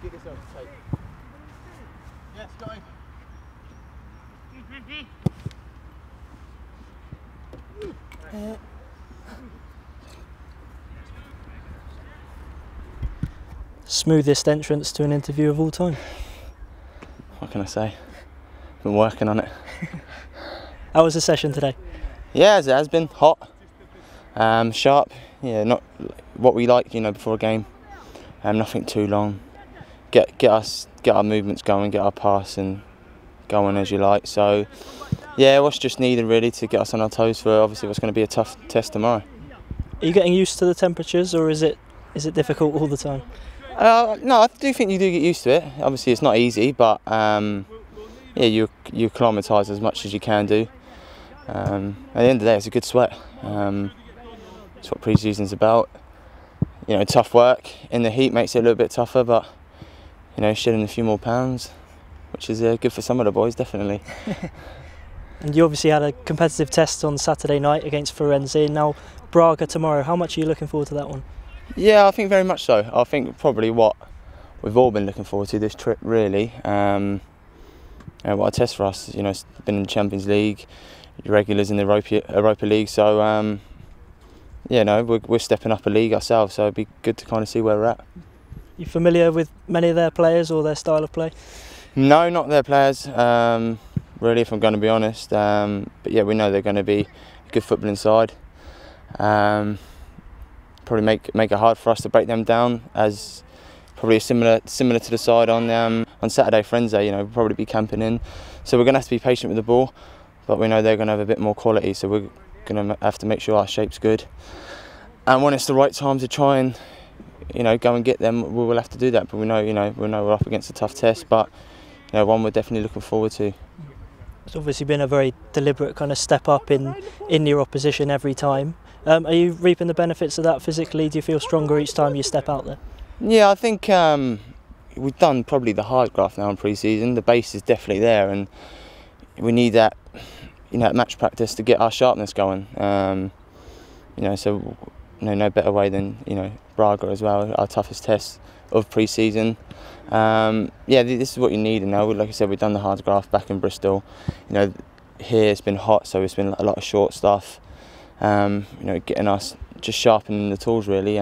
Get yourself a tape. Yes, got him. Smoothest entrance to an interview of all time. What can I say? Been working on it. How was the session today? Yeah, it has been hot, sharp. Yeah, not what we like, you know, before a game. Nothing too long. Get our movements going, get our passing going as you like. So, yeah, what's just needed really to get us on our toes for obviously what's going to be a tough test tomorrow. Are you getting used to the temperatures, or is it difficult all the time? No, I do think you do get used to it. Obviously, it's not easy, but yeah, you acclimatise as much as you can do. At the end of the day, it's a good sweat. It's what pre-season's about. You know, tough work in the heat makes it a little bit tougher, but you know, shedding a few more pounds, which is good for some of the boys, definitely. And you obviously had a competitive test on Saturday night against Firenze. Now Braga tomorrow. How much are you looking forward to that one? Yeah, I think very much so. I think probably what we've all been looking forward to this trip, really. What a test for us. You know, it's been in the Champions League, regulars in the Europa League. So yeah, no, we're stepping up a league ourselves. So it'd be good to kind of see where we're at. You familiar with many of their players or their style of play? No, not their players. Really, if I'm going to be honest. But yeah, we know they're going to be a good footballing side. Probably make it hard for us to break them down, as probably similar to the side on Saturday, Firenze. You know, we'll probably be camping in, so we're going to have to be patient with the ball, but we know they're going to have a bit more quality, so we're going to have to make sure our shape's good. And when it's the right time to try and, you know, go and get them, we will have to do that. But we know we're up against a tough test, but you know, one we're definitely looking forward to. It's obviously been a very deliberate kind of step up in your opposition every time. Are you reaping the benefits of that physically? Do you feel stronger each time you step out there? Yeah, I think we've done probably the hard graft now in pre-season. The base is definitely there, and we need that, you know, match practice to get our sharpness going. You know, so no better way than, you know, Braga as well, our toughest test of pre-season. Yeah, this is what you need. And now, like I said, we've done the hard graft back in Bristol. You know, here it's been hot, so it's been a lot of short stuff. You know, getting us just sharpening the tools really.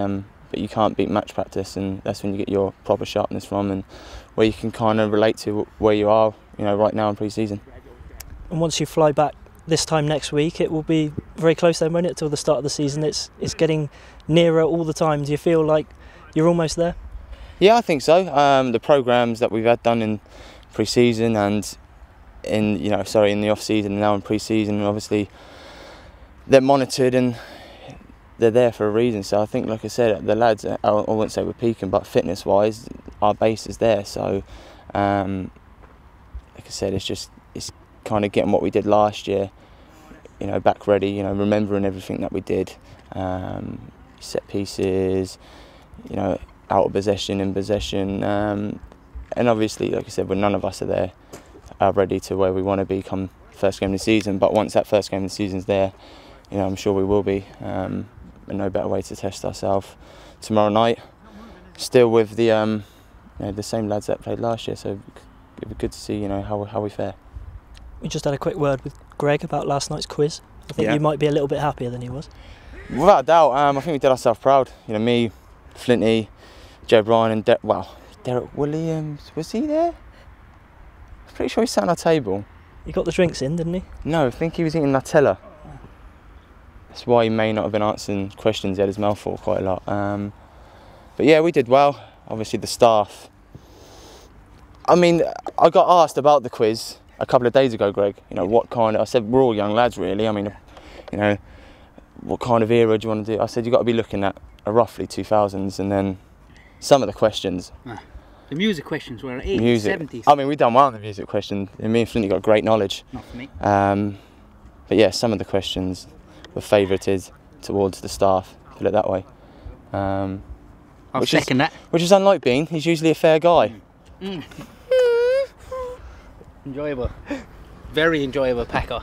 But you can't beat match practice, and that's when you get your proper sharpness from, and where you can kind of relate to where you are, you know, right now in pre-season. And once you fly back this time next week, it will be very close then, won't it, till the start of the season? It's getting nearer all the time. Do you feel like you're almost there? Yeah, I think so. The programmes that we've had done in pre-season and in the off-season and now in pre-season, obviously they're monitored and they're there for a reason. So I think, like I said, the lads, I wouldn't say we're peaking, but fitness-wise, our base is there. So, like I said, it's kind of getting what we did last year, you know, back ready. You know, remembering everything that we did, set pieces, you know, out of possession, in possession, and obviously, like I said, when none of us are ready to where we want to be come first game of the season. But once that first game of the season's there, you know, I'm sure we will be. And no better way to test ourselves tomorrow night. Still with the you know, the same lads that played last year, so it'd be good to see, you know, how we fare. We just had a quick word with Greg about last night's quiz. I think Yeah. you might be a little bit happier than he was. Without a doubt, I think we did ourselves proud. You know, me, Flinty, Joe Bryan, and Derek Williams. Was he there? I'm pretty sure he sat on our table. He got the drinks in, didn't he? No, I think he was eating Nutella. That's why he may not have been answering questions. He had his mouth full quite a lot. But yeah, we did well. Obviously, the staff. I mean, I got asked about the quiz a couple of days ago, Greg. You know, what kind of... I said, we're all young lads, really. I mean, you know, what kind of era do you want to do? I said, you've got to be looking at roughly 2000s, and then some of the questions. The music questions were 80s, music. 70s. I mean, we done well on the music question. Me and Flinty got great knowledge. Not for me. But yeah, some of the questions were favoured towards the staff, put it that way. I'll second that. Which is unlike Bean. He's usually a fair guy. Enjoyable. Very enjoyable Packer.